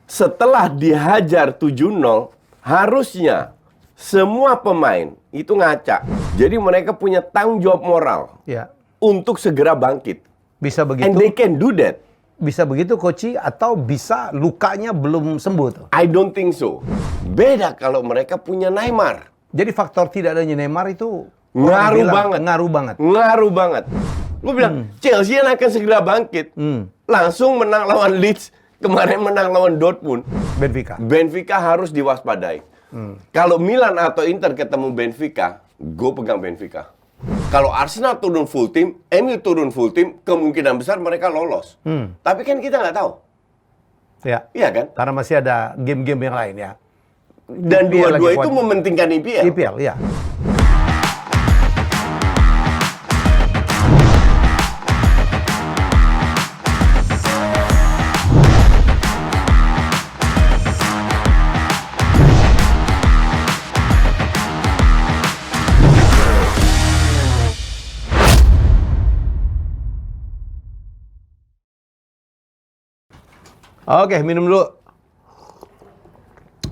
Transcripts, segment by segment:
setelah dihajar 7-0, harusnya semua pemain itu ngaca. Jadi mereka punya tanggung jawab moral untuk segera bangkit. Bisa begitu. And they can do that. Bisa begitu, Coach, atau bisa lukanya belum sembuh tuh? I don't think so. Beda kalau mereka punya Neymar. Jadi faktor tidak adanya Neymar itu ngaruh banget. Ngaruh banget. Gue bilang, Chelsea akan segera bangkit. Langsung menang lawan Leeds. Kemarin menang lawan Dortmund. Benfica harus diwaspadai. Kalau Milan atau Inter ketemu Benfica, gue pegang Benfica. Kalau Arsenal turun full team, MU turun full team, kemungkinan besar mereka lolos. Tapi kan kita nggak tahu. Iya kan? Karena masih ada game-game yang lain ya. Dan dua-dua itu mementingkan IPL. IPL, ya. Oke, minum dulu.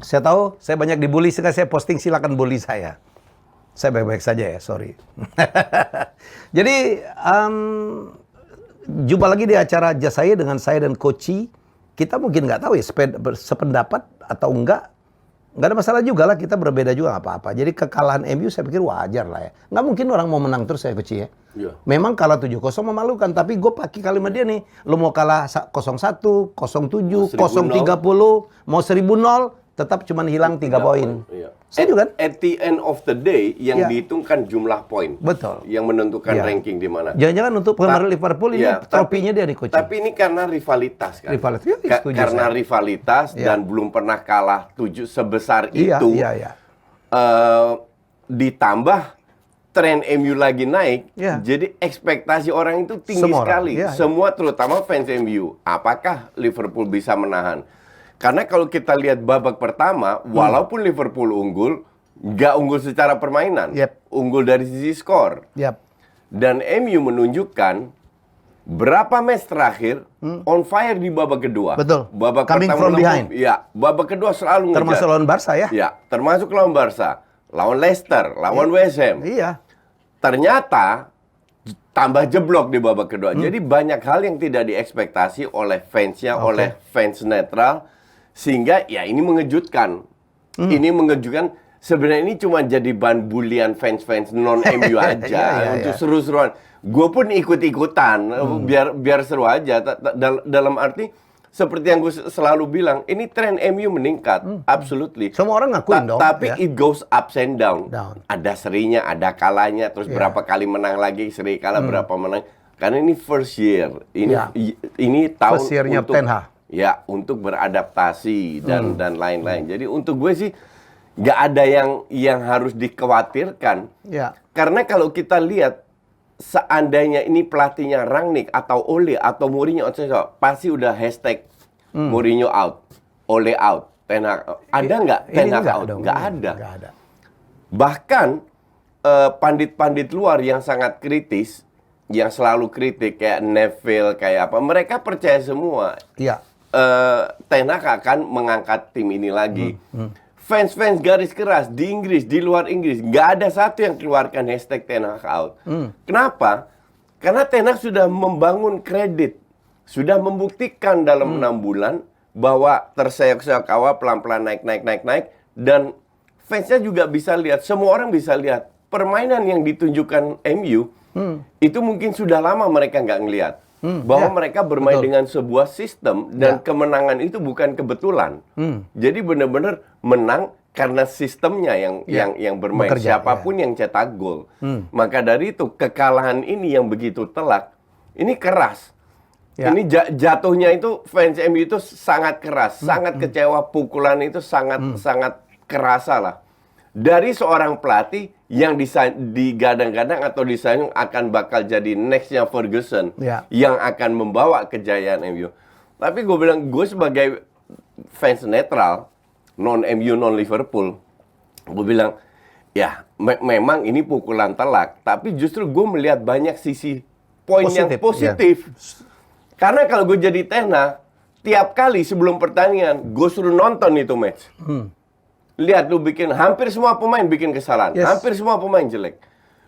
Saya tahu, saya banyak dibully, saya posting, silakan bully saya. Saya baik-baik saja ya, sorry. Jadi, jumpa lagi di acara saya dengan saya dan Coach. Kita mungkin nggak tahu ya, sependapat atau enggak. Nggak ada masalah juga lah, kita berbeda juga nggak apa-apa. Jadi kekalahan MU saya pikir wajar lah ya. Nggak mungkin orang mau menang terus ya, Coach ya. Memang kalah 7-0 memalukan, tapi gue pakai kalimat dia nih. Lo mau kalah 0-1, 0-7, 0-30, mau 1000-0, tetap cuma hilang 3 poin. Setuju kan? At the end of the day, yang dihitungkan jumlah poin. Betul. Yang menentukan ranking di mana. Jangan-jangan untuk pemain Liverpool ini tropinya dia nih, Coach. Tapi ini karena rivalitas kan. Karena rivalitas dan belum pernah kalah 7 sebesar itu. Ditambah tren MU lagi naik, jadi ekspektasi orang itu tinggi sekali. Semua terutama fans MU. Apakah Liverpool bisa menahan? Karena kalau kita lihat babak pertama, walaupun Liverpool unggul, nggak unggul secara permainan. Unggul dari sisi skor. Dan MU menunjukkan berapa match terakhir on fire di babak kedua. Betul. Babak Coming pertama from behind. Babak kedua selalu ngejar. Termasuk lawan Barca ya? Termasuk lawan Barca. Lawan Leicester, lawan West Ham. Ternyata tambah jeblok di babak kedua. Jadi banyak hal yang tidak diekspektasi oleh fansnya, oleh fans netral. Sehingga ya ini mengejutkan. Ini mengejutkan. Sebenarnya ini cuma jadi bahan bulian fans-fans non-MU aja. Untuk seru-seruan. Gue pun ikut-ikutan. Biar seru aja. Dalam arti seperti yang gue selalu bilang, ini tren MU meningkat, absolutely. Semua orang ngakuin dong. Tapi it goes ups and down. Ada serinya, ada kalanya, terus berapa kali menang lagi, seri kalah, berapa menang. Karena ini first year, ini tahun first year-nya untuk Ten Hag. Untuk beradaptasi dan lain-lain. Jadi untuk gue sih nggak ada yang harus dikhawatirkan. Karena kalau kita lihat, seandainya ini pelatihnya Rangnick atau Ole atau Mourinho, pasti udah hashtag Mourinho out, Ole out, Ten Hag out. Ada nggak Ten Hag out? Nggak ada. Bahkan pandit-pandit luar yang sangat kritis, yang selalu kritik kayak Neville, kayak apa, mereka percaya semua. Ten Hag akan mengangkat tim ini lagi. Fans-fans garis keras di Inggris, di luar Inggris, nggak ada satu yang keluarkan hashtag Ten Hag out. Kenapa? Karena Ten Hag sudah membangun kredit, sudah membuktikan dalam 6 bulan bahwa terseok-seok awal, pelan-pelan naik, dan fansnya juga bisa lihat, semua orang bisa lihat permainan yang ditunjukkan MU itu mungkin sudah lama mereka nggak ngelihat. Bahwa mereka bermain dengan sebuah sistem dan kemenangan itu bukan kebetulan. Jadi benar-benar menang karena sistemnya yang bermain. Siapapun yang cetak gol. Maka dari itu kekalahan ini yang begitu telak, ini keras. Ini jatuhnya itu fans MU itu sangat keras, sangat kecewa, pukulan itu sangat kerasa lah. Dari seorang pelatih yang digadang-gadang atau disayang akan bakal jadi nextnya Ferguson, yang akan membawa kejayaan MU. Tapi gue bilang, gue sebagai fans netral, non-MU, non-Liverpool, gue bilang, ya memang ini pukulan telak, tapi justru gue melihat banyak sisi poin yang positif. Karena kalau gue jadi Ten Hag, tiap kali sebelum pertandingan, gue suruh nonton itu match. Lihat lu hampir semua pemain bikin kesalahan. Yes. Hampir semua pemain jelek.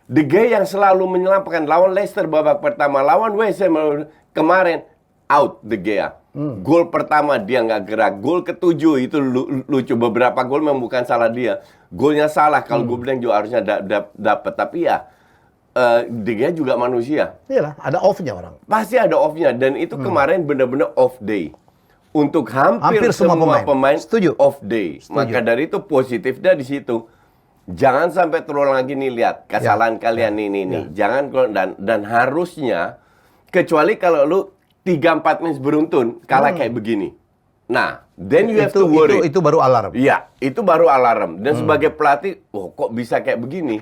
De Gea yang selalu menyelamatkan lawan Leicester babak pertama, lawan West Ham kemarin, out De Gea. Gol pertama dia nggak gerak. Gol ke-7 itu lucu. Beberapa gol memang bukan salah dia. Golnya salah. Kalau gue bilang juga harusnya dapat. Tapi ya, De Gea juga manusia. Iyalah, ada off-nya orang. Pasti ada off-nya. Dan itu kemarin benar-benar off day. Untuk hampir semua pemain Setuju. off day. Setuju. Maka dari itu positifnya di situ. Jangan sampai terulang lagi nih, lihat kesalahan kalian nih. Jangan dan harusnya, kecuali kalau lu 3-4 match beruntun kalah kayak begini. Nah, then you have to worry. Itu baru alarm. Iya, itu baru alarm. Dan sebagai pelatih, kok bisa kayak begini?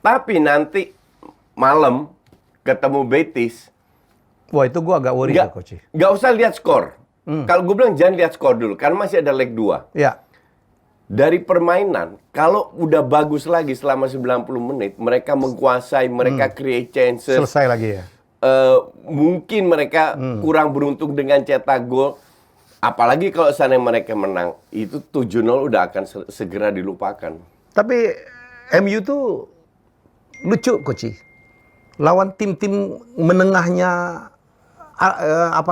Tapi nanti malam ketemu Betis, Wah, itu gua agak worry tuh, Coach. nggak usah lihat skor. Kalau gue bilang jangan lihat skor dulu, karena masih ada leg 2. Ya. Dari permainan, kalau udah bagus lagi selama 90 menit, mereka menguasai, mereka create chances. Selesai lagi ya. Mungkin mereka kurang beruntung dengan cetak gol. Apalagi kalau seandainya mereka menang, itu 7-0 udah akan segera dilupakan. Tapi MU tuh lucu, Coach. Lawan tim-tim menengahnya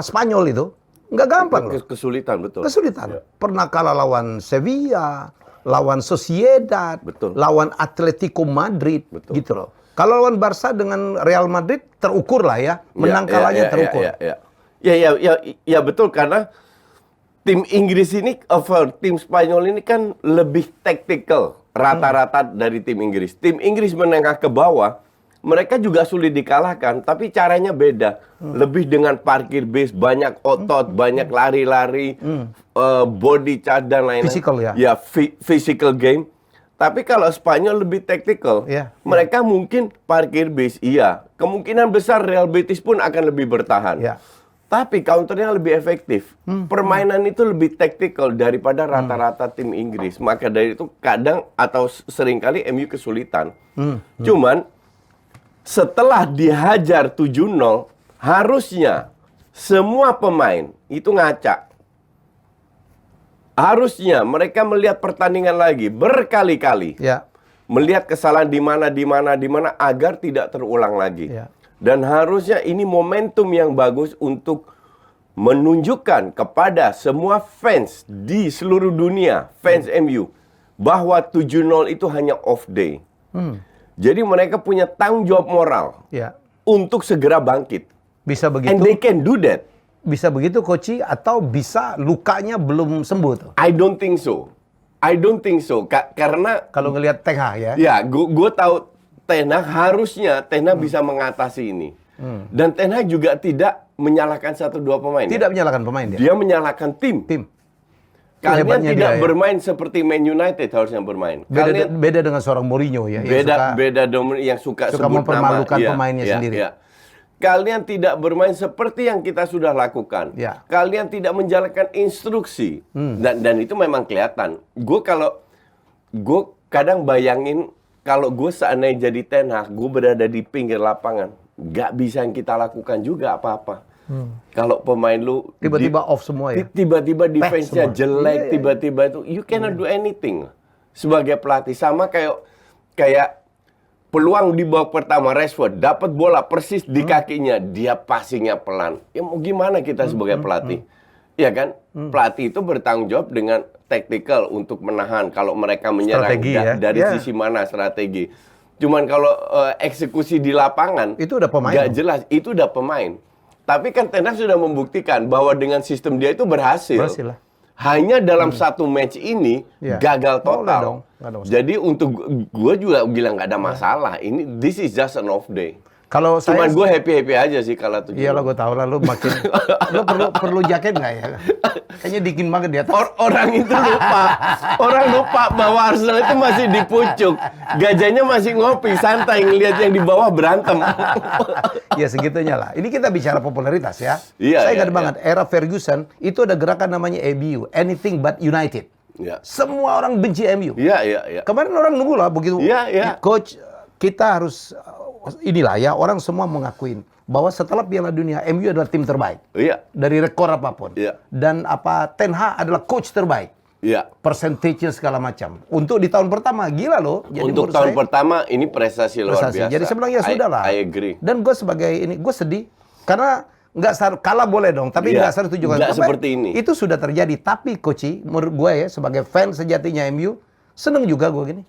Spanyol itu nggak gampang loh. Kesulitan, betul. Kesulitan. Ya. Pernah kalah lawan Sevilla, lawan Sociedad, Betul. lawan Atletico Madrid, Betul. gitu loh. Kalau lawan Barca dengan Real Madrid terukur lah ya, menang kalahnya terukur. Ya betul, karena tim Inggris ini, tim Spanyol ini kan lebih taktikal rata-rata dari tim Inggris. Tim Inggris menengah ke bawah, mereka juga sulit dikalahkan, tapi caranya beda. Lebih dengan parkir base, banyak otot, banyak lari-lari, body charge dan lain-lain. Physical ya? Ya, physical game. Tapi kalau Spanyol lebih tactical, mereka mungkin parkir base, iya. Kemungkinan besar Real Betis pun akan lebih bertahan. Ya. Tapi counternya lebih efektif. Permainan itu lebih tactical daripada rata-rata tim Inggris. Maka dari itu kadang atau seringkali MU kesulitan. Cuman setelah dihajar 7-0, harusnya semua pemain itu ngaca. Harusnya mereka melihat pertandingan lagi berkali-kali. Ya. Melihat kesalahan di mana agar tidak terulang lagi. Ya. Dan harusnya ini momentum yang bagus untuk menunjukkan kepada semua fans di seluruh dunia, fans MU, bahwa 7-0 itu hanya off day. Jadi mereka punya tanggung jawab moral untuk segera bangkit. Bisa begitu. And they can do that. Bisa begitu, Coach, atau bisa lukanya belum sembuh tuh? I don't think so. Karena kalau ngelihat Ten Hag ya. Ya, gue tahu Ten Hag harusnya bisa mengatasi ini. Dan Ten Hag juga tidak menyalahkan 1-2 pemain. Tidak menyalahkan pemain dia. Dia menyalahkan tim. Kalian tidak bermain seperti Man United harusnya bermain. Beda dengan seorang Mourinho ya. Beda yang suka sebut mempermalukan nama. pemainnya sendiri. Kalian tidak bermain seperti yang kita sudah lakukan. Kalian tidak menjalankan instruksi. Dan itu memang kelihatan. Gue kadang bayangin kalau gue seandainya jadi Ten Hag, gue berada di pinggir lapangan, nggak bisa yang kita lakukan juga apa-apa. Kalau pemain lu tiba-tiba off semua ya. Tiba-tiba defense-nya jelek, tiba-tiba itu you cannot do anything. Sebagai pelatih sama kayak peluang di babak pertama Rashford dapat bola persis di kakinya, dia passingnya pelan. Ya mau gimana kita sebagai pelatih? Ya kan? Pelatih itu bertanggung jawab dengan tactical untuk menahan kalau mereka menyerang dari sisi mana strategi. Cuman kalau eksekusi di lapangan itu udah pemain. Nggak jelas, itu udah pemain. Tapi kan Ten Hag sudah membuktikan bahwa dengan sistem dia itu berhasil. Hanya dalam satu match ini gagal total. Jadi untuk gue juga bilang nggak ada masalah. This is just an off day. Kalau cuman gue happy aja sih kalau 7-0. Iya lah, gue tahu lah lu makin lu perlu jaket nggak ya? Kayaknya dingin banget di atas. Orang itu lupa. Orang lupa bahwa Arsenal itu masih di pucuk. Gajahnya masih ngopi santai ngelihat yang di bawah berantem. Ya segitunya lah. Ini kita bicara popularitas ya. Iya, saya ingat banget era Ferguson itu ada gerakan namanya MU, Anything But United. Semua orang benci MU. Iya. Kemarin orang nunggu lah begitu. Iya. Coach, kita harus inilah ya, orang semua mengakuin bahwa setelah Piala Dunia, MU adalah tim terbaik. Iya. Dari rekor apapun. Iya. Dan Ten Hag adalah coach terbaik. Iya. Persentasenya segala macam. Untuk di tahun pertama, gila loh. Jadi untuk tahun pertama ini prestasi luar biasa. Jadi saya bilang ya sudah lah. I agree. Dan gue sebagai ini, gue sedih karena kalah boleh dong, tapi nggak 107 kali. Nggak seperti ini. Itu sudah terjadi. Tapi Koci, menurut gue ya sebagai fans sejatinya MU, seneng juga gue gini.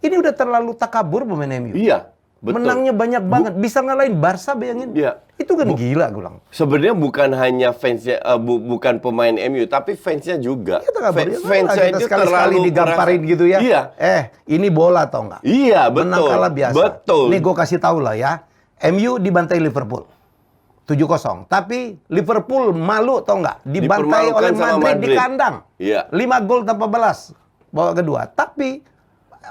Ini udah terlalu takabur pemain MU. Iya. Betul. Menangnya banyak banget, bisa ngalahin Barca, bayangin. Iya. Itu kan gila gue bilang. Sebenarnya bukan hanya fansnya, bukan pemain MU, tapi fansnya juga. Fansnya itu sekali-sekali digamparin gitu ya. Iya. Ini bola tau nggak? Iya, betul. Menang kalah biasa. Betul. Nih gue kasih tahu lah ya. MU dibantai Liverpool 7-0. Tapi Liverpool malu tau nggak? Dibantai oleh Madrid di kandang. Iya. 5 gol tanpa balas. Babak kedua. Tapi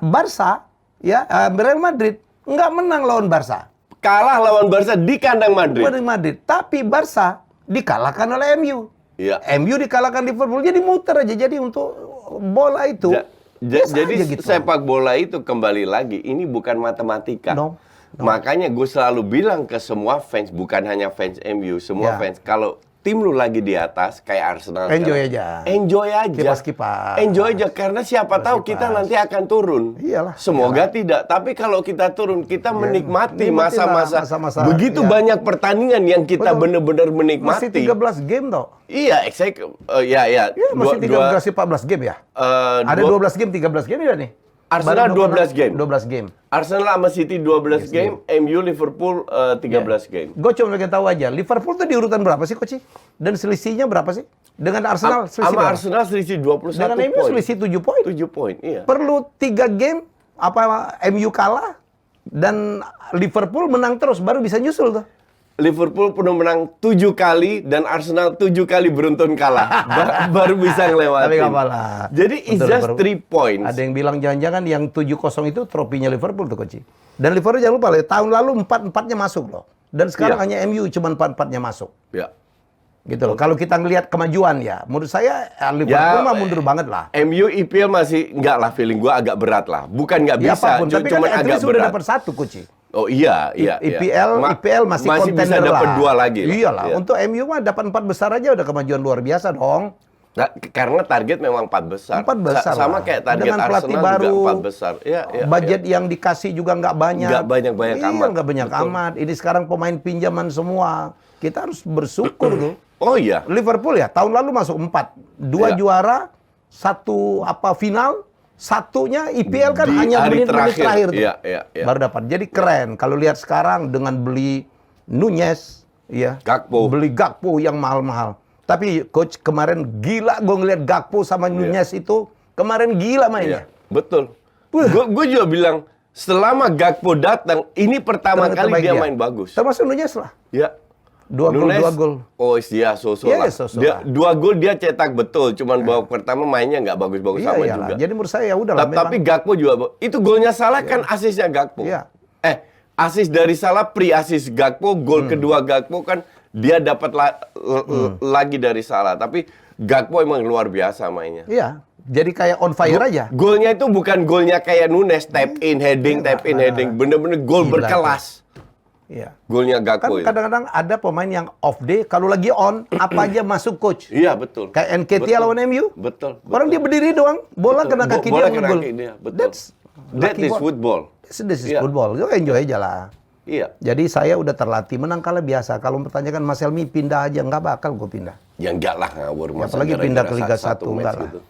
Barca, ya Real Madrid nggak menang lawan Barca. Kalah lawan Barca di kandang Madrid. Tapi Barca dikalahkan oleh MU. Iya. MU dikalahkan Liverpool, jadi muter aja. Jadi untuk bola itu, jadi gitu. sepak bola itu kembali lagi, ini bukan matematika. No. Makanya gue selalu bilang ke semua fans, bukan hanya fans MU, semua fans, kalau tim lu lagi di atas kayak Arsenal enjoy sekarang, aja. Enjoy aja. Kipas. Enjoy aja karena siapa tahu kita nanti akan turun. Iyalah. Semoga tidak. Tapi kalau kita turun, kita menikmati masa-masa begitu iya. banyak pertandingan yang kita benar-benar menikmati. Masih 13 game toh. Iya, exactly. Iya, masih 13 game ya? Ada 12 game, 13 game ya nih. Arsenal 12 game. 12 game. Arsenal sama City 12 game, MU Liverpool 13 game. Gue cuma pengen tahu aja, Liverpool tuh di urutan berapa sih, Coach? Dan selisihnya berapa sih? Dengan Arsenal selisih sama berapa? Arsenal selisih 21 dengan poin. MU selisih 7 poin. 7 poin, iya. Perlu 3 game MU kalah dan Liverpool menang terus baru bisa nyusul tuh. Liverpool pernah menang 7 kali dan Arsenal 7 kali beruntun kalah. Baru bisa ngelewatin. Tapi nggak malah. Jadi it's just 3 points. Ada yang bilang jangan-jangan yang 7-0 itu tropinya Liverpool tuh, Coach. Dan Liverpool jangan lupa, tahun lalu 4-4-nya masuk loh. Dan sekarang hanya MU cuma 4-4-nya masuk. Ya. Gitu loh. Kalau kita ngelihat kemajuan ya, menurut saya Liverpool mah mundur banget lah. MU IPL masih enggak lah, feeling gua agak berat lah. Bukan nggak bisa, tapi cuma kan agak sudah berat. dapat 1, Coach. Oh iya. IPL masih bisa kontender lah. dapat 2 lagi. Iyalah, untuk MU mah dapat 4 besar aja udah kemajuan luar biasa dong. Nah, karena target memang 4 besar. 4 besar sama lah. kayak target dengan pelatih Arsenal baru, juga 4 besar. Iya, budget yang dikasih juga nggak banyak. Nggak banyak-banyak amat. Nggak banyak amat. Ini sekarang pemain pinjaman semua. Kita harus bersyukur tuh. Oh iya. Liverpool ya, tahun lalu masuk 4. 2 juara, 1 final, 1-nya IPL kan hanya menit-menit terakhir tuh. Iya. Baru dapat. Jadi keren. Kalau lihat sekarang dengan beli Nunez, ya. Beli Gakpo yang mahal-mahal. Tapi coach kemarin gila gue ngeliat Gakpo sama Nunez itu kemarin gila mainnya. Betul. Gue juga bilang selama Gakpo datang ini pertama kali dia main bagus. Termasuk Nunez lah. Ya. 2 gol. Oh iya, so-so lah. Dia 2 gol dia cetak betul, cuman babak pertama mainnya nggak bagus-bagus sama juga. Jadi menurut saya ya udahlah. Tapi Gakpo juga itu golnya Salah kan asisnya Gakpo. Iya. Asis dari Salah, pre-asis Gakpo, gol kedua Gakpo kan dia dapat lagi dari Salah. Tapi Gakpo emang luar biasa mainnya. Iya. Jadi kayak on fire aja. Golnya itu bukan golnya kayak Nunez, tap in heading, bener-bener gol berkelas. Iya. Golnya Gakpo. Kan kadang-kadang ada pemain yang off day, kalau lagi on, apa aja masuk, coach. Iya, betul. Kayak NKT lawan MU. Betul. Orang dia berdiri doang, bola kena kaki dia ngegol. Betul. That is football. This is football. Itu enjoy aja lah. Iya. Jadi saya udah terlatih, menang kalah biasa. Kalau mempertanyakan Mas Helmi pindah aja, nggak bakal gue pindah. Ya enggak lah, ngawur. Ya, apalagi pindah ke Liga 1, enggak lah. Gitu.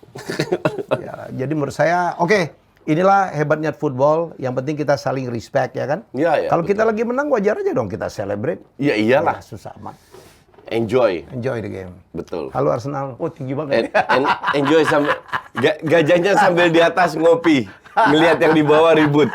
Ya, jadi menurut saya, oke. Inilah hebatnya football. Yang penting kita saling respect, ya kan? Iya. Kalau kita lagi menang, wajar aja dong kita celebrate. Iya, iyalah. Ya, susah amat. Enjoy the game. Betul. Halo Arsenal. Oh, tinggi banget. Enjoy sambil gajahnya sambil di atas ngopi, ngelihat yang di bawah ribut.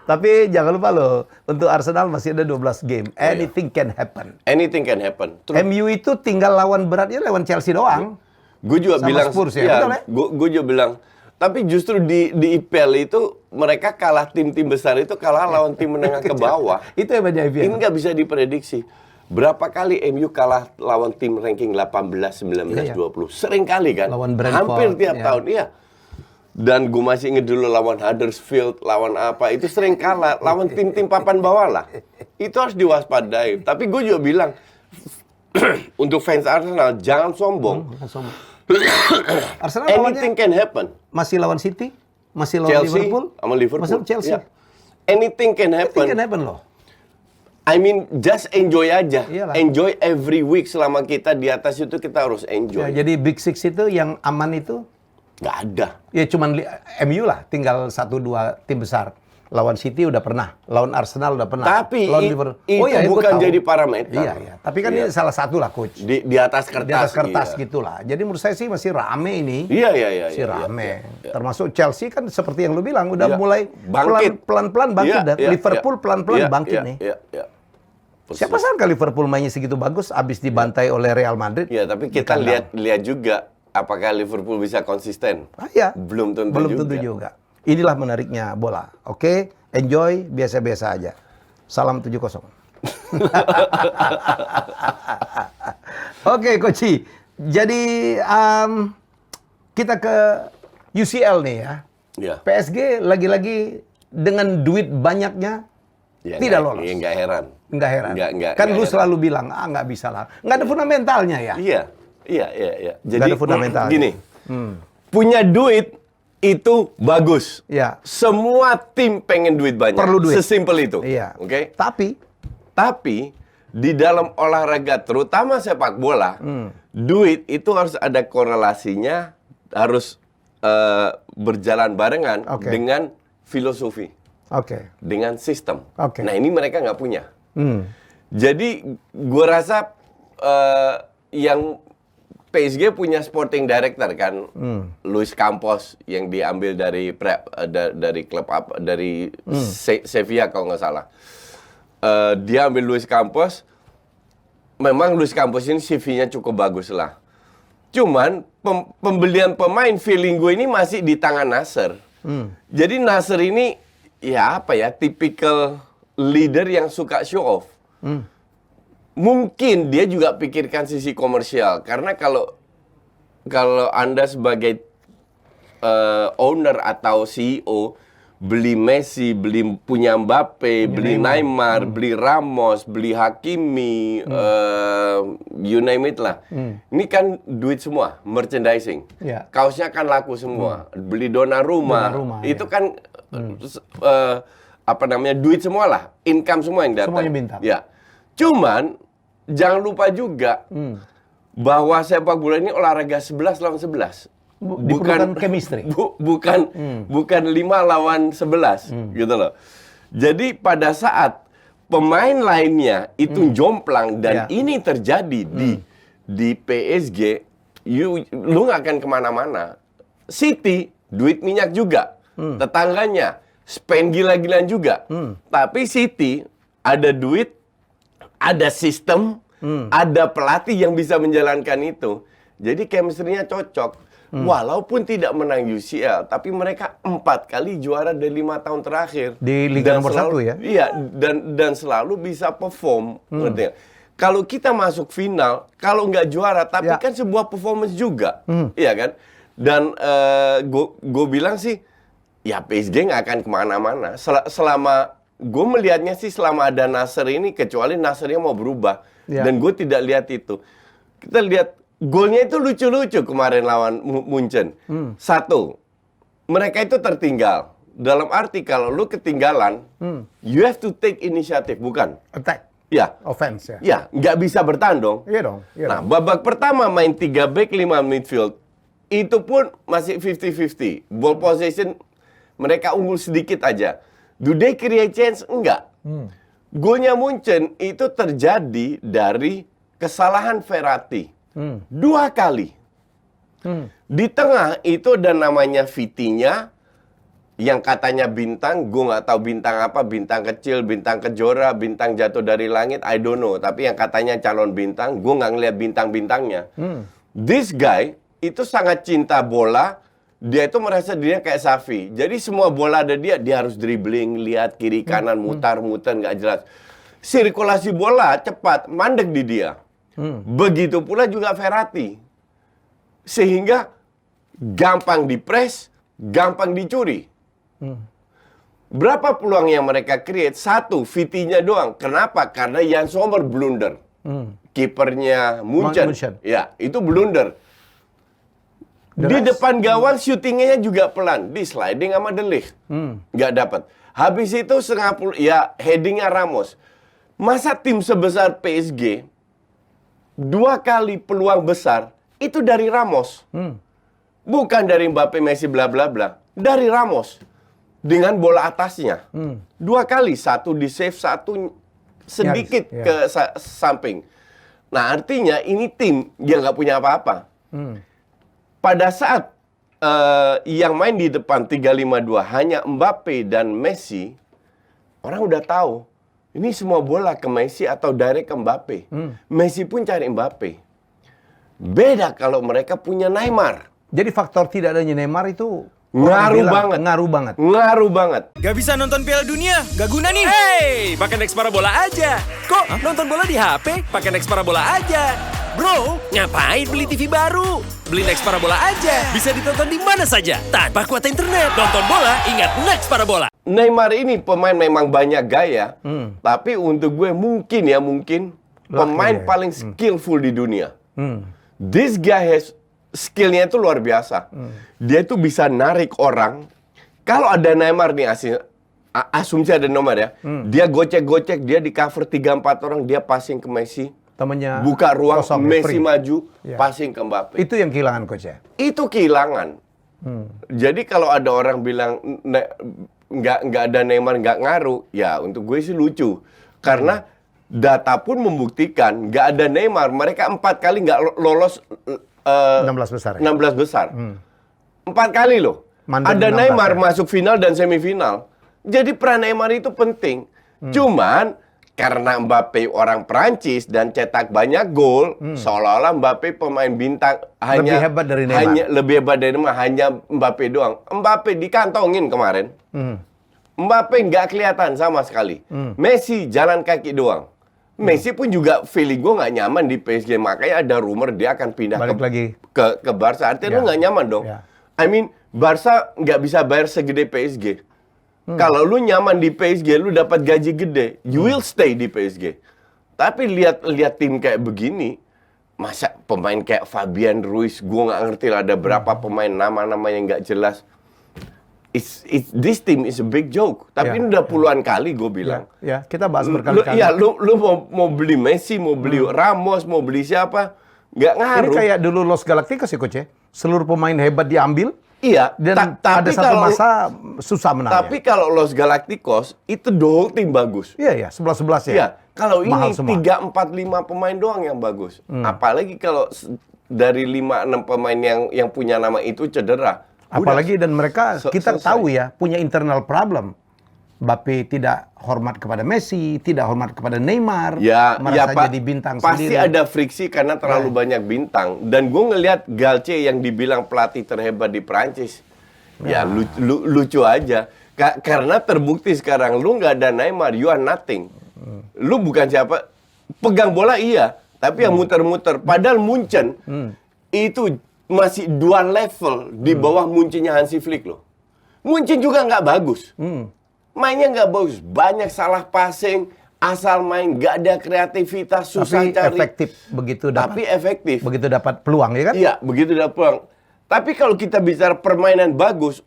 Tapi jangan lupa loh, untuk Arsenal masih ada 12 game. Anything can happen. Anything can happen. MU itu tinggal lawan beratnya lawan Chelsea doang. Gue juga sama bilang Spurs, ya? Betul, ya? Gue juga bilang. Tapi justru di IPL itu mereka kalah tim-tim besar itu kalah lawan tim menengah ke bawah. Itu hebatnya IPL. Ini nggak bisa diprediksi. Berapa kali MU kalah lawan tim ranking 18, 19, 20? Sering kali kan? Lawan Brentford. Hampir tiap tahun, iya. Dan gue masih inget dulu lawan Huddersfield, lawan apa, itu sering kalah. Lawan tim-tim papan bawah lah. Itu harus diwaspadai. Tapi gue juga bilang, untuk fans Arsenal, jangan sombong. Arsenal Anything can happen. Masih lawan City, masih lawan Chelsea, Liverpool, sama Liverpool. masih lawan Chelsea. Ya. Anything can happen. Anything can happen loh. I mean, just enjoy aja. Iyalah. Enjoy every week selama kita di atas itu, kita harus enjoy. Ya, jadi Big Six itu yang aman itu Nggak ada. ya cuman MU lah, tinggal 1-2 tim besar. Lawan City udah pernah, lawan Arsenal udah pernah. Tapi lawan Liverpool. itu bukan jadi parameter. Iya. Tapi kan ini salah satu lah, coach. Di atas kertas. Di atas kertas iya. gitulah. Jadi menurut saya sih masih rame ini. Iya. Masih rame. Termasuk Chelsea kan seperti yang lu bilang udah Iya. mulai Bangkit. pelan-pelan bangkit. Dan Liverpool pelan-pelan bangkit nih. Iya. Siapa sangka Liverpool mainnya segitu bagus abis dibantai oleh Real Madrid? Iya, tapi kita lihat juga apakah Liverpool bisa konsisten. Iya. Belum tentu juga. Inilah menariknya bola. Oke, enjoy biasa-biasa aja. Salam 7-0. Oke, Koci. Jadi kita ke UCL nih ya. Iya. PSG lagi-lagi dengan duit banyaknya Ya, tidak lolos. Iya, nggak heran. Nggak heran. Nggak Kan lu heran. selalu bilang, nggak bisa lah. Nggak ada fundamentalnya ya. Iya. Jadi ada fundamentalnya. gini, punya duit itu bagus. Iya. Semua tim pengen duit banyak. Perlu duit. Sesimpel itu. Iya. Oke. Tapi di dalam olahraga, terutama sepak bola, duit itu harus ada korelasinya, harus berjalan barengan Oke. dengan filosofi, dengan sistem. Oke. Nah, ini mereka nggak punya. Jadi, gue rasa yang PSG punya sporting director kan, Luis Campos yang diambil dari klub apa, dari Sevilla kalau nggak salah. Dia ambil Luis Campos. Memang Luis Campos ini CV-nya cukup bagus lah. Cuman pembelian pemain, feeling gue ini masih di tangan Nasser. Jadi Nasser ini ya apa ya, tipikal leader yang suka show off. Mungkin dia juga pikirkan sisi komersial, karena kalau Anda sebagai owner atau CEO beli Messi, punya Mbappe, beli Neymar, beli Ramos, beli Hakimi, you name it lah. Ini kan duit semua, merchandising. Ya. Kaosnya kan laku semua. Beli Donnarumma, itu kan duit semua lah, income semua yang datang. Semuanya bintang. Ya. Cuman jangan lupa juga bahwa sepak bola ini olahraga 11 lawan 11. Diperlukan chemistry. Bukan 5 lawan 11 gitu loh. Jadi pada saat pemain lainnya itu jomplang dan ini terjadi di PSG, lu nggak akan kemana-mana. City duit minyak juga, tetangganya spend gila-gilaan juga. Tapi City ada duit, ada sistem, ada pelatih yang bisa menjalankan itu. Jadi chemistry-nya cocok. Walaupun tidak menang UCL, tapi mereka 4 kali juara dari 5 tahun terakhir. Di Liga nomor 1 ya? Iya, dan selalu bisa perform. Ngerti nggak? Kalau kita masuk final, kalau nggak juara, tapi kan sebuah performance juga. Iya kan? Dan gue bilang sih, ya PSG nggak akan kemana-mana. Selama gue melihatnya sih, selama ada Nasser ini, kecuali Nassernya mau berubah. Dan gue tidak lihat itu. Kita lihat golnya itu lucu-lucu kemarin lawan Munchen. Satu, mereka itu tertinggal. Dalam arti kalau lu ketinggalan, you have to take initiative, bukan? Attack. Ya. Offense ya. Ya, nggak bisa bertahan dong. Iya dong. Nah, babak pertama main 3 back, 5 midfield. Itu pun masih 50-50. Ball possession mereka unggul sedikit aja. Do they create chance? Enggak. Golnya Munchen itu terjadi dari kesalahan Verratti. 2 kali. Di tengah itu ada namanya Vitinha, yang katanya bintang, gue nggak tahu bintang apa, bintang kecil, bintang kejora, bintang jatuh dari langit, I don't know. Tapi yang katanya calon bintang, gue nggak ngeliat bintang-bintangnya. This guy itu sangat cinta bola, dia itu merasa dirinya kayak Xavi. Jadi semua bola ada dia harus dribbling, lihat kiri kanan, mutar-mutar, nggak jelas. Sirkulasi bola cepat, mandek di dia. Begitu pula juga Verratti. Sehingga gampang dipres, gampang dicuri. Berapa peluang yang mereka create? 1, Vitinha doang. Kenapa? Karena Jan Sommer blunder. Kipernya Munchen. Ya, itu blunder. Di depan gawang syutingnya juga pelan. Di sliding sama De Ligt. Nggak dapat. Habis itu ya headingnya Ramos. Masa tim sebesar PSG 2 kali peluang besar itu dari Ramos. Bukan dari Mbappe, Messi, bla bla bla. Dari Ramos. Dengan bola atasnya. 2 kali. 1 di save, 1 sedikit ke samping. Nah, artinya ini tim yang nggak punya apa-apa. Pada saat yang main di depan 3-5-2 hanya Mbappe dan Messi, orang udah tahu ini semua bola ke Messi atau direct ke Mbappe. Messi pun cari Mbappe. Beda kalau mereka punya Neymar. Jadi faktor tidak adanya Neymar itu Ngaruh banget. Ngaruh banget. Gak bisa nonton Piala Dunia? Gak guna nih. Hey, pakai Next Parabola aja. Kok nonton bola di HP? Pakai Next Parabola aja. Bro, ngapain beli TV baru? Beli Next Parabola aja. Bisa ditonton di mana saja tanpa kuota internet. Nonton bola, ingat Next Parabola. Neymar ini pemain memang banyak gaya, tapi untuk gue mungkin pemain paling skillful di dunia. This guy has skillnya itu luar biasa. Dia tuh bisa narik orang. Kalau ada Neymar nih asumsi ada Neymar ya. Dia gocek-gocek, dia di cover 3-4 orang, dia passing ke Messi. Temennya buka ruang, Messi free. Maju, passing ke Mbappe. Itu yang kehilangan coach ya? Itu kehilangan. Jadi kalau ada orang bilang nggak ada Neymar nggak ngaruh, ya untuk gue sih lucu. Karena data pun membuktikan nggak ada Neymar, mereka 4 kali nggak lolos 16 besar. Ya? 16 besar. 4 kali loh. Mandan ada 16, Neymar ya? masuk final dan semifinal. Jadi peran Neymar itu penting. Cuman karena Mbappe orang Prancis dan cetak banyak gol, seolah-olah Mbappe pemain bintang lebih hebat dari Neymar. Lebih hebat dari Neymar, hanya Mbappe doang. Mbappe dikantongin kemarin. Mbappe nggak kelihatan sama sekali. Messi jalan kaki doang. Messi pun juga feeling gue nggak nyaman di PSG, makanya ada rumor dia akan pindah ke Barca. Artinya lu nggak nyaman dong. I mean, Barca nggak bisa bayar segede PSG. Kalau lu nyaman di PSG, lu dapat gaji gede, you will stay di PSG. Tapi lihat tim kayak begini, masa pemain kayak Fabian Ruiz, gue nggak ngerti lah ada berapa pemain nama-nama yang nggak jelas. This team is a big joke. Tapi ini udah puluhan kali gue bilang. Ya, kita bahas berkali-kali. Lu mau beli Messi, mau beli Ramos, mau beli siapa, nggak ngaruh. Ini kayak dulu Los Galacticos ya coach ya? Seluruh pemain hebat diambil. Iya, dan ada satu masa susah menang. Tapi kalau Los Galacticos itu the whole tim bagus. Iya, 11-11 ya. Iya, kalau ini 3, 4, 5 pemain doang yang bagus. Apalagi kalau dari 5, 6 pemain yang punya nama itu cedera. Apalagi dan mereka kita tahu ya punya internal problem. Mbappe tidak hormat kepada Messi, tidak hormat kepada Neymar, merasa jadi bintang pasti sendiri. Pasti ada friksi karena terlalu banyak bintang. Dan gue ngelihat Galtier yang dibilang pelatih terhebat di Prancis, ya lucu aja. Karena terbukti sekarang lu nggak ada Neymar, you are nothing. Lu bukan siapa, pegang bola iya, tapi yang muter-muter. Padahal Munchen itu masih 2 level di bawah Munchennya Hansi Flick loh. Munchen juga nggak bagus. Mainnya nggak bagus, banyak salah passing, asal main, nggak ada kreativitas, susah cari. Efektif begitu dapat. Tapi efektif. Begitu dapat peluang ya kan? Iya, begitu dapat peluang. Tapi kalau kita bicara permainan bagus,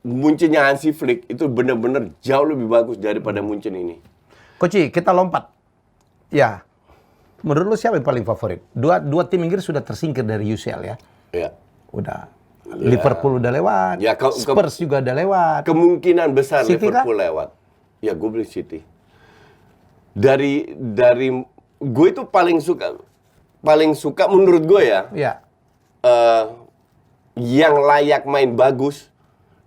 Munchennya Hansi Flick itu benar-benar jauh lebih bagus daripada Munchen ini. Coach, kita lompat. Ya, menurut lu siapa yang paling favorit? Dua tim Inggris sudah tersingkir dari UCL ya? Iya. Udah. Liverpool udah lewat, Spurs juga udah lewat. Kemungkinan besar City Liverpool lewat. Ya, gue beli City. Dari gue itu paling suka menurut gue ya. Yang layak main bagus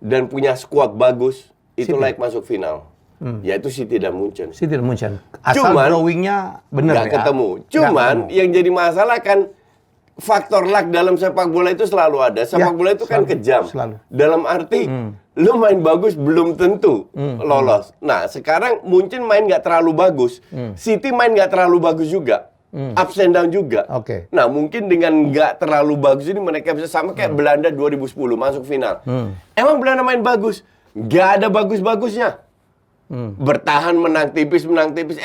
dan punya squad bagus itu layak masuk final. Yaitu City dan Munchen. City dan Munchen. Asal drawingnya benar ya. Ketemu. Cuman yang jadi masalah kan faktor luck dalam sepak bola itu selalu ada. Sepak bola itu kan kejam. Dalam arti, lu main bagus belum tentu lolos. Nah, sekarang Munchen main nggak terlalu bagus. City main nggak terlalu bagus juga. Ups and down juga. Nah, mungkin dengan nggak terlalu bagus ini mereka bisa sama kayak Belanda 2010 masuk final. Emang Belanda main bagus? Nggak ada bagus-bagusnya. Bertahan menang tipis,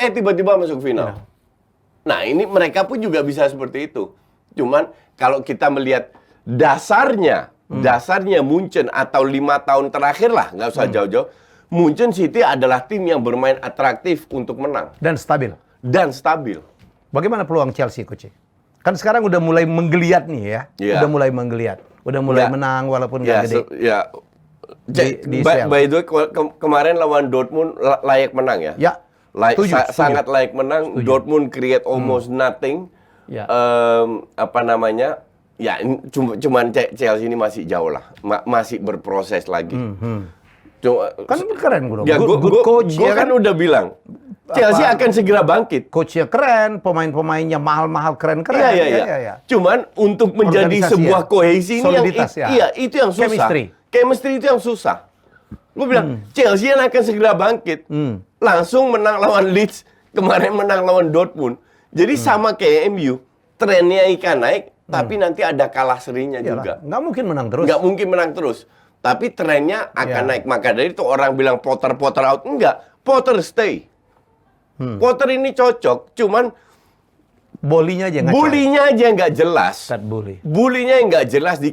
tiba-tiba masuk final. Nah, ini mereka pun juga bisa seperti itu. Cuman kalau kita melihat dasarnya Munchen atau 5 tahun terakhir lah, nggak usah jauh-jauh. Munchen City adalah tim yang bermain atraktif untuk menang. Dan stabil. Bagaimana peluang Chelsea, Coach? Kan sekarang udah mulai menggeliat nih ya. Udah mulai menggeliat. Udah mulai menang walaupun nggak gede. By the way, kemarin lawan Dortmund layak menang ya? Ya. Sangat layak menang. Dortmund create almost nothing. Ya, cuman Chelsea ini masih jauh lah. Masih berproses lagi. Kan keren gue dong. Ya, good coach. Gue kan udah bilang Chelsea akan segera bangkit. Coachnya keren, pemain-pemainnya mahal-mahal keren. Iya. Cuman untuk menjadi sebuah kohesi ini itu yang susah. Chemistry itu yang susah. Gue bilang Chelsea yang akan segera bangkit. Langsung menang lawan Leeds, kemarin menang lawan Dortmund. Jadi sama kayak MU, trennya ikan naik, tapi nanti ada kalah serinya juga. Nggak mungkin menang terus. Tapi trennya akan naik. Maka dari itu orang bilang Potter out. Enggak, Potter stay. Potter ini cocok, cuman Bully-nya aja nggak jelas. Bully-nya yang nggak jelas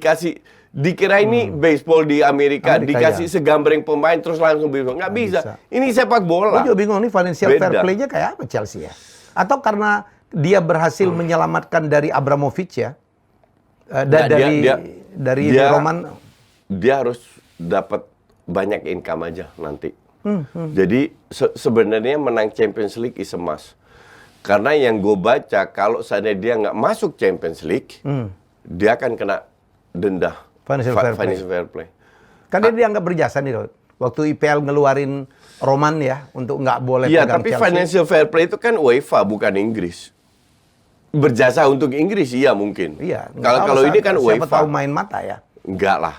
dikira ini baseball di Amerika dikasih segambreng pemain terus langsung baseball. Nggak bisa. Ini sepak bola. Gue juga bingung nih financial fair play-nya kayak apa Chelsea ya? Atau karena dia berhasil menyelamatkan dari Abramovich ya? Dari Roman. Dia harus dapat banyak income aja nanti. Jadi sebenarnya menang Champions League is a must. Karena yang gue baca kalau seandainya dia nggak masuk Champions League, dia akan kena denda financial fair play. Kan dia dianggap berjasa nih, waktu IPL ngeluarin Roman ya untuk nggak boleh pegang Chelsea. Tapi Chelsea. financial fair play itu kan UEFA bukan Inggris. Berjasa untuk Inggris iya mungkin. Kalau ini kan UEFA. Siapa tahu main mata ya. Enggak lah,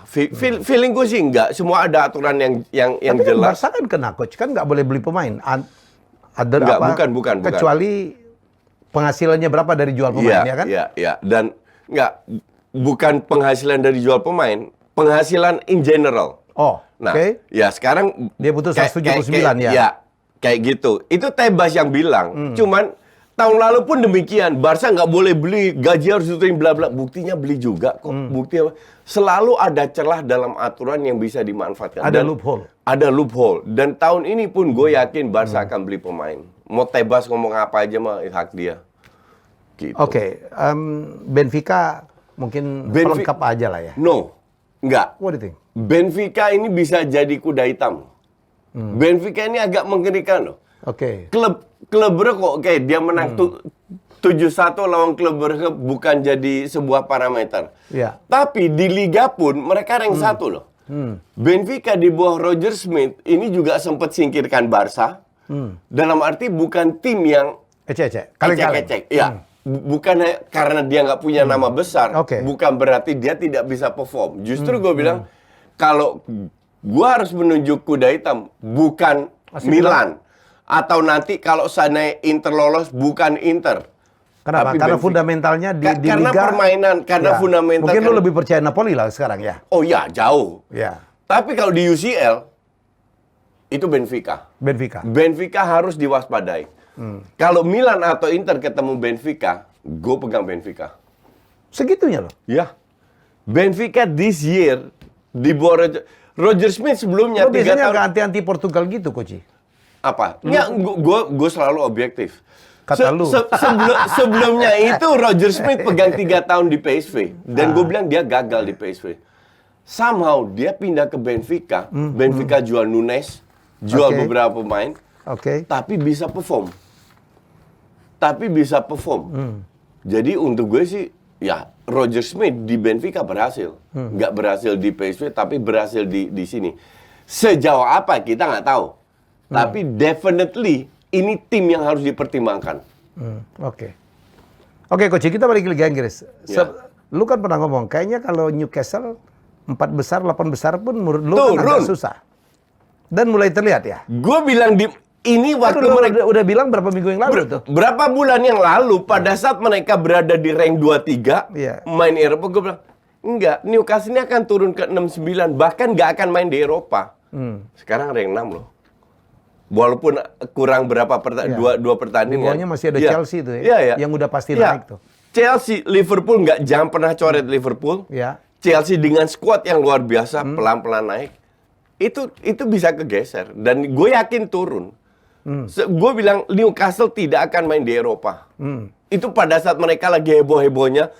feeling gue sih enggak. Semua ada aturan yang tapi jelas. Barca kan kena, coach, kan nggak boleh beli pemain. Bukan. Kecuali penghasilannya berapa dari jual pemain ya kan? Iya. Dan bukan penghasilan dari jual pemain, penghasilan in general. Ya sekarang dia butuh 179 ya. Ya, kayak gitu. Itu Tebas yang bilang. Cuman tahun lalu pun demikian, Barca nggak boleh beli, gaji harus diturunin bla bla. Buktinya beli juga kok. Buktinya selalu ada celah dalam aturan yang bisa dimanfaatkan. Ada loophole. Ada loophole. Dan tahun ini pun gue yakin Barca akan beli pemain. Mau Tebas ngomong apa aja mah hak dia. Gitu. Benfica mungkin pelengkap aja lah ya. No, enggak. What do you think? Benfica ini bisa jadi kuda hitam. Benfica ini agak mengerikan loh. Klub Brugge kok dia menang 7-1 lawan klub Brugge bukan jadi sebuah parameter. Tapi di liga pun mereka rank 1 loh. Benfica di bawah Roger Smith ini juga sempat singkirkan Barca. Dalam arti bukan tim yang ecek-ecek. Ya. Bukan karena dia nggak punya nama besar, bukan berarti dia tidak bisa perform. Justru gue bilang kalau gue harus menunjuk kuda hitam bukan Milan. Atau nanti kalau sana Inter lolos bukan Inter. Kenapa? Karena fundamentalnya di karena Liga. Permainan, karena fundamental. Mungkin lu lebih percaya Napoli lah sekarang ya. Oh ya, jauh. Ya. Tapi kalau di UCL itu Benfica. Benfica harus diwaspadai. Kalau Milan atau Inter ketemu Benfica, gue pegang Benfica. Segitunya loh. Ya. Benfica this year di bawah Roger Smith sebelumnya 3 biasanya tahun. agak anti Portugal gitu, Coach. Apa? Ya, gue selalu objektif. Kata lu. Sebelumnya itu Roger Smith pegang 3 tahun di PSV. Dan gue bilang dia gagal di PSV. Somehow dia pindah ke Benfica. Benfica jual Nunes, jual beberapa pemain. Tapi bisa perform. Jadi untuk gue sih, ya Roger Smith di Benfica berhasil. Nggak berhasil di PSV, tapi berhasil di sini. Sejauh apa kita nggak tahu. Tapi definitely ini tim yang harus dipertimbangkan. Oke, Coach, kita balik ke Liga Inggris. Lu kan pernah ngomong, kayaknya kalau Newcastle 4 besar, 8 besar pun menurut lu kan agak susah. Dan mulai terlihat ya. Gue bilang ini waktu mereka udah bilang berapa minggu yang lalu tuh. Berapa bulan yang lalu pada saat mereka berada di rank 23 main Eropa, gue bilang enggak, Newcastle ini akan turun ke 69, bahkan nggak akan main di Eropa. Sekarang rank 6 loh. Walaupun kurang berapa dua pertandingan. Bawahnya masih ada Chelsea tuh ya, yang udah pasti naik tuh. Chelsea, Liverpool jangan pernah coret Liverpool. Chelsea dengan skuad yang luar biasa pelan-pelan naik. Itu bisa kegeser dan gue yakin turun. Gue bilang Newcastle tidak akan main di Eropa. Itu pada saat mereka lagi heboh-hebohnya.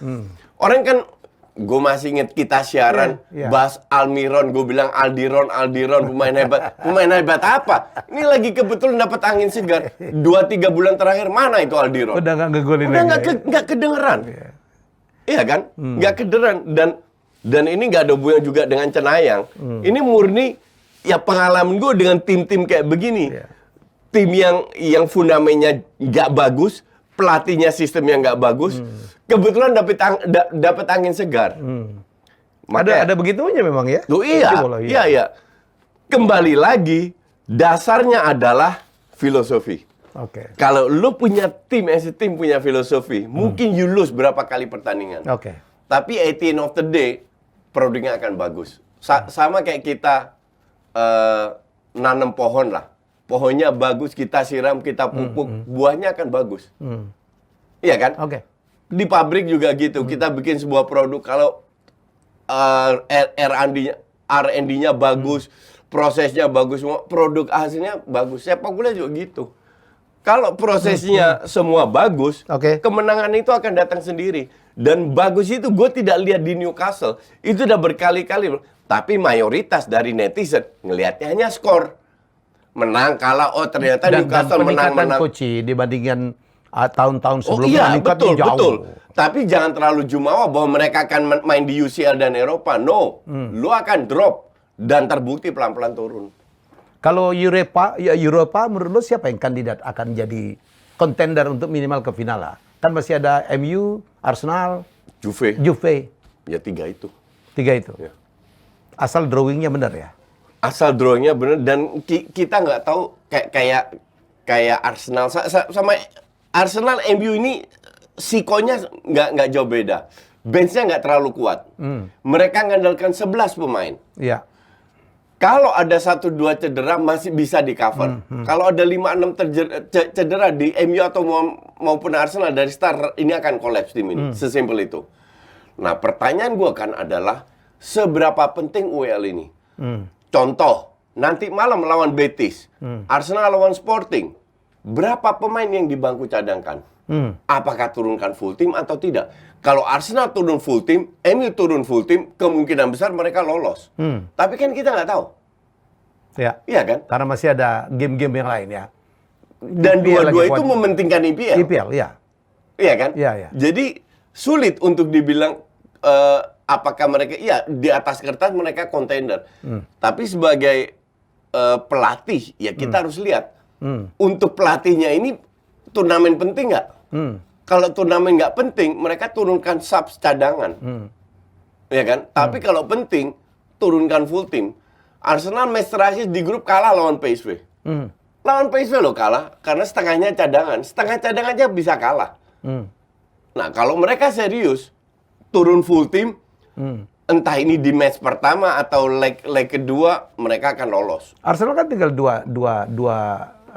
Orang kan, gue masih inget kita siaran bahas Almiron. Gue bilang Aldiron pemain hebat. Pemain hebat apa? Ini lagi kebetulan dapat angin segar. 2-3 bulan terakhir mana itu Aldiron? Udah nggak ngegolin lagi. Udah nggak kedengeran. Iya kan? Nggak kedengeran. Dan ini nggak ada hubungan juga dengan Cenayang. Ini murni ya pengalaman gue dengan tim-tim kayak begini. Tim yang fundamennya nggak bagus, pelatihnya sistem yang nggak bagus, kebetulan dapat angin segar. Ada begitunya memang ya? Loh, iya. Kembali lagi, dasarnya adalah filosofi. Kalau lu punya tim, tim punya filosofi, mungkin you lose berapa kali pertandingan. Tapi at the end of the day, produknya akan bagus. Sama kayak kita nanam pohon lah. Pohonnya bagus, kita siram, kita pupuk, buahnya akan bagus. Iya kan? Di pabrik juga gitu. Kita bikin sebuah produk, kalau R&D-nya bagus, prosesnya bagus, semua produk hasilnya bagus. Sepak bola juga gitu. Kalau prosesnya semua bagus, kemenangan itu akan datang sendiri. Dan bagus itu gue tidak lihat di Newcastle. Itu udah berkali-kali. Tapi mayoritas dari netizen ngelihatnya hanya skor. Menang, kalah, oh ternyata Newcastle menang. Coach, dibandingkan tahun-tahun sebelumnya betul, jauh. Betul. Tapi jangan terlalu jumawa bahwa mereka akan main di UCL dan Eropa. No, lu akan drop dan terbukti pelan-pelan turun. Kalau Europa menurut lu siapa yang kandidat akan jadi kontender untuk minimal ke final lah? Kan masih ada MU, Arsenal, Juve. Ya 3 itu. 3 itu. Ya. Asal drawingnya benar ya? Asal drawingnya benar dan kita nggak tahu kayak Arsenal sama Arsenal, MU ini sikonya nggak jauh beda. Benchnya nggak terlalu kuat. Mereka mengandalkan 11 pemain. Iya. Kalau ada 1-2 cedera masih bisa di cover. Kalau ada 5-6 cedera di MU atau maupun Arsenal dari start, ini akan kolaps tim ini. Sesimpel itu. Nah, pertanyaan gue kan adalah seberapa penting UEL ini? Contoh, nanti malam melawan Betis, Arsenal lawan Sporting, berapa pemain yang di bangku cadangkan? Apakah turunkan full team atau tidak? Kalau Arsenal turun full team, MU turun full team, kemungkinan besar mereka lolos. Tapi kan kita nggak tahu. Iya kan? Karena masih ada game-game yang lain ya. Dan dua-dua itu mementingkan IPL. Iya. Iya kan? Iya. Jadi sulit untuk dibilang apakah mereka, di atas kertas mereka kontender. Tapi sebagai pelatih, ya kita harus lihat. Untuk pelatihnya ini turnamen penting nggak? Kalau turnamen nggak penting, mereka turunkan subs cadangan. Ya kan? Tapi kalau penting, turunkan full team. Arsenal match terakhir di grup kalah lawan PSV. Lawan PSV loh kalah, karena setengahnya cadangan. Setengah cadangan aja bisa kalah. Nah, kalau mereka serius, turun full team, entah ini di match pertama atau leg kedua, mereka akan lolos. Arsenal kan tinggal dua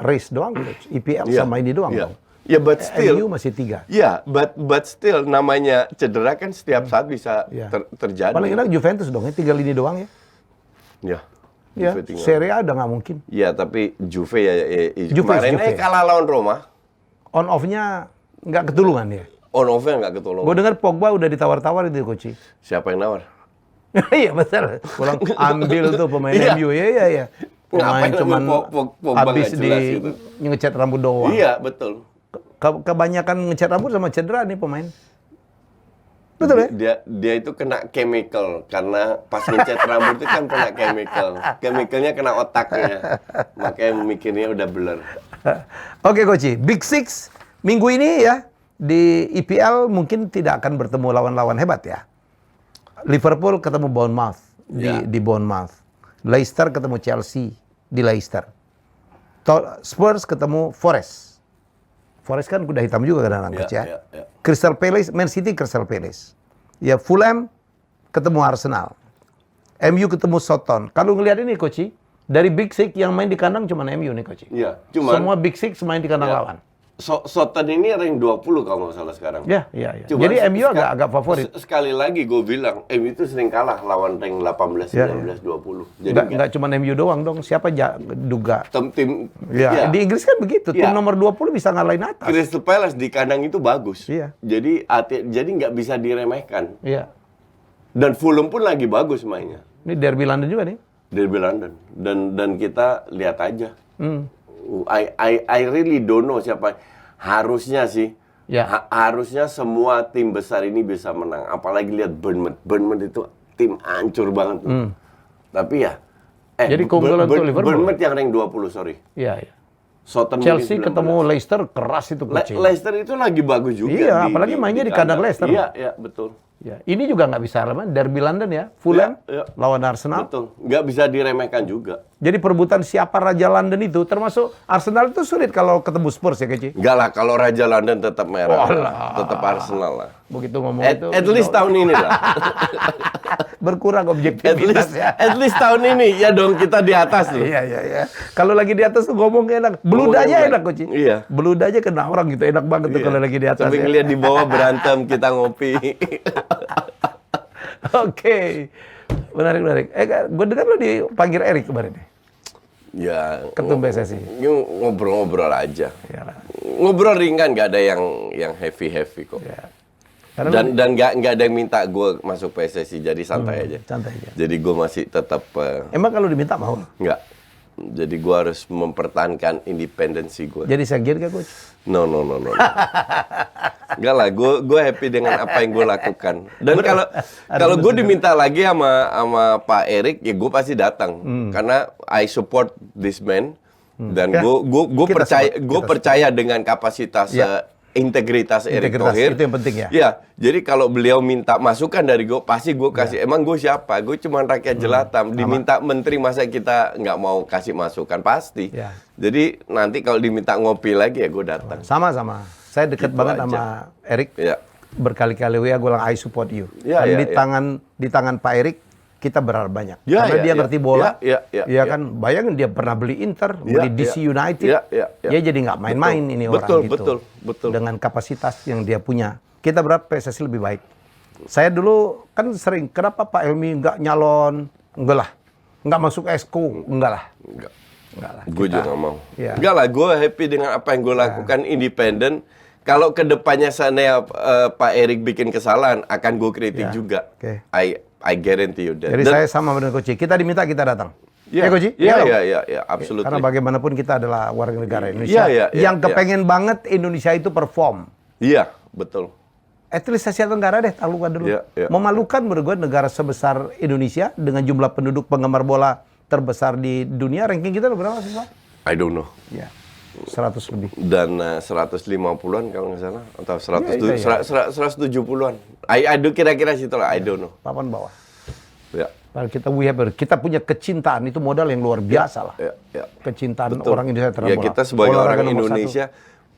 race doang, IPL sama ini doang. Ya, but still. MU masih 3. Ya, but still namanya cedera kan setiap saat bisa terjadi. Paling enak Juventus dong, tinggal ini doang ya. Ya, Serie A udah nggak mungkin. Ya, tapi Juve kemarin kalah lawan Roma. On off-nya nggak ketulungan ya? On off-nya nggak ketulungan. Gue dengar Pogba udah ditawar-tawar itu, Coach. Siapa yang nawar? Iya, betul. Pulang ambil tuh pemain MU. Iya. Pemain cuman habis ngecat rambut doang. Iya, betul. Kebanyakan ngecat rambut sama cedera nih pemain. Betul ya? Dia itu kena chemical karena pas ngecat rambut itu kan kena chemical. Chemicalnya kena otaknya. Makanya mikirnya udah blur. Oke, Coach. Big Six minggu ini ya di IPL mungkin tidak akan bertemu lawan-lawan hebat ya. Liverpool ketemu Bournemouth di Bournemouth. Leicester ketemu Chelsea di Leicester. Spurs ketemu Forest. Forest kan kuda hitam juga kadang-kadang coach ya. Crystal Palace, Man City, Crystal Palace. Ya Fulham ketemu Arsenal. MU ketemu Southampton. Kalau ngelihat ini coach, dari Big Six yang main di kandang cuma MU nih coach. Iya, cuman semua Big Six main di kandang lawan. Southampton ini rank 20 kalau nggak salah sekarang. Ya. Jadi MU agak favorit. Sekali lagi gue bilang, MU itu sering kalah lawan rank 18, 19, 20. Jadi nggak cuma MU doang dong. Siapa duga? Tim ya. Di Inggris kan begitu. Tim nomor 20 bisa ngalahin atas. Crystal Palace di kandang itu bagus. Iya. Jadi nggak bisa diremehkan. Iya. Dan Fulham pun lagi bagus mainnya. Ini derby London juga nih. Derby London. Dan kita lihat aja. I really don't know siapa. Harusnya sih. Ya. Harusnya semua tim besar ini bisa menang. Apalagi lihat Bournemouth. Bournemouth itu tim hancur banget. Tapi ya. Jadi keunggulan untuk Liverpool. Bournemouth yang rank 20, sorry. Iya. Chelsea ketemu Leicester keras itu kucing. Leicester itu lagi bagus juga. Iya, apalagi mainnya di kandang Leicester. Iya, betul. Ya, ini juga nggak bisa remeh. Derby London ya, Fulham lawan Arsenal. Betul, nggak bisa diremehkan juga. Jadi perebutan siapa Raja London itu, termasuk Arsenal itu sulit kalau ketemu Spurs ya Keci? Enggak lah, kalau Raja London tetap merah. Tetap Arsenal lah. Begitu ngomong itu. At least tahun ini lah. Berkurang objektivitas ya. At least tahun ini, ya dong kita di atas loh. Iya. Kalau lagi di atas tuh ngomong enak. Beludanya enak Koci. Iya. Beludanya kena orang gitu, enak banget tuh kalau lagi di atas. Tapi ngeliat di bawah berantem, kita ngopi. Oke. Menarik. Gue dengar lo dipanggil Erik kemarin nih. Ya. Ketum PSSI. Ngobrol-ngobrol aja. Yalah. Ngobrol ringan, nggak ada yang heavy kok. Ya. Dan nggak ada yang minta gue masuk PSSI, jadi santai aja. Santai aja. Jadi gue masih tetap. Emang kalau diminta mau? Nggak. Jadi gue harus mempertahankan independensi gue. Jadi sekjen gak coach? No. Enggak lah, gue happy dengan apa yang gue lakukan. Dan kalau gue diminta lagi sama Pak Erik, ya gue pasti datang. Karena I support this man. Dan gue percaya dengan kapasitas integritas Erick Thohir. Itu yang penting ya. Ya, jadi kalau beliau minta masukan dari gue, pasti gue kasih. Emang gue siapa? Gue cuma rakyat jelata. Diminta menteri, masa kita nggak mau kasih masukan? Pasti. Ya. Jadi nanti kalau diminta ngopi lagi ya gue datang. Sama-sama. Saya deket gitu banget aja sama Erick. Ya. Berkali-kali gue bilang I support you. Dan di tangan Pak Erick kita berharap banyak. Karena dia ngerti bola. Ya kan, bayangin dia pernah beli Inter, beli DC United. Dia jadi nggak main-main ini orang gitu. Betul. Dengan kapasitas yang dia punya. Kita berharap PSSI lebih baik. Saya dulu kan sering, kenapa Pak Helmi nggak nyalon? Enggak lah. Nggak masuk Esko? Enggak lah. Gue juga nggak mau. Enggak lah, gue happy dengan apa yang gue lakukan, independen. Kalau kedepannya sana Pak Erik bikin kesalahan, akan gue kritik juga. I guarantee you that. Jadi saya sama dengan Coach. Kita diminta, kita datang. Ya, Coach? Iya, absolutely. Karena bagaimanapun kita adalah warga negara Indonesia yang kepengen banget Indonesia itu perform. Iya, betul. At least Asia Tenggara deh, talukan dulu. Memalukan menurut gue negara sebesar Indonesia dengan jumlah penduduk penggemar bola terbesar di dunia. Ranking kita berapa sih, Pak? I don't know. Ya. 100 lebih. Dan 150-an kalau nggak salah. Atau 170-an. I do kira-kira situ lah, I don't know. Papan bawah. Ya. Kita punya kecintaan, itu modal yang luar biasa lah. Kecintaan orang Indonesia terhadap bola. Kita sebagai orang Indonesia,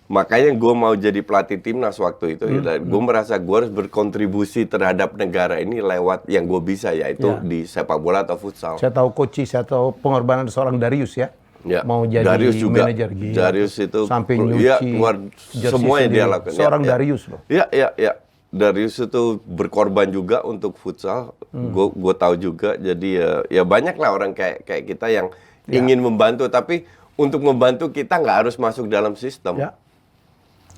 makanya gue mau jadi pelatih timnas waktu itu. Gue merasa gue harus berkontribusi terhadap negara ini lewat yang gue bisa, yaitu di sepak bola atau futsal. Saya tahu Coach, saya tahu pengorbanan seorang Darius ya. Mau jadi manajer gitu. Darius itu sampai nyuci semua yang dia lakukan. Seorang Darius loh. Iya. Darius itu berkorban juga untuk futsal. Gue tahu juga. Jadi ya banyak lah orang kayak kita yang ingin membantu, tapi untuk membantu kita nggak harus masuk dalam sistem. Ya.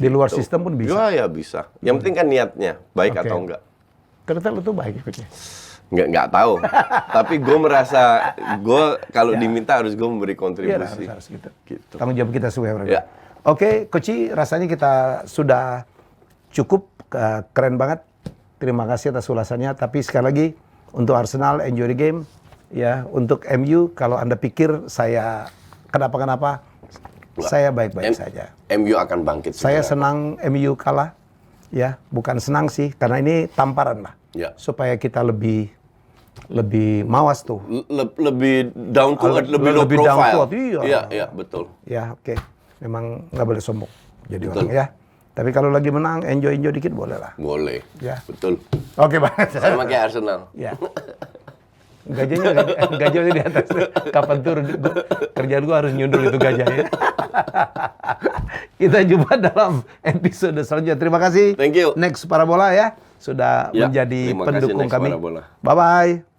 Di luar sistem pun bisa. Ya bisa. Yang penting kan niatnya baik atau enggak. Kereta lu tuh baik ya. Nggak tahu. Tapi gue merasa kalau diminta harus gue memberi kontribusi. Harus gitu. Tanggung jawab kita sebagai orang. Oke, Coach, rasanya kita sudah cukup, keren banget. Terima kasih atas ulasannya. Tapi sekali lagi untuk Arsenal, enjoy the game. Ya, untuk MU, kalau Anda pikir saya kenapa-kenapa, saya baik-baik saja. MU akan bangkit. Saya senang MU kalah. Ya, bukan senang sih, karena ini tamparan lah. Supaya kita lebih lebih mawas tuh. Lebih down to earth, lebih low down to profile. earth, iya. Iya, betul. Ya, oke. Memang nggak boleh sombong jadi Betul. orang ya. Tapi kalau lagi menang, enjoy dikit boleh lah. Boleh. Ya. Betul. Oke, Bang. Sama kayak Arsenal. Ya. Gajahnya di atas. Kapan turun? Kerjaan gua harus nyundul itu gajahnya. Kita jumpa dalam episode selanjutnya. Terima kasih. Thank you. Next Parabola ya. Sudah Ya, menjadi terima kasih pendukung Next kami. Parabola. Bye-bye.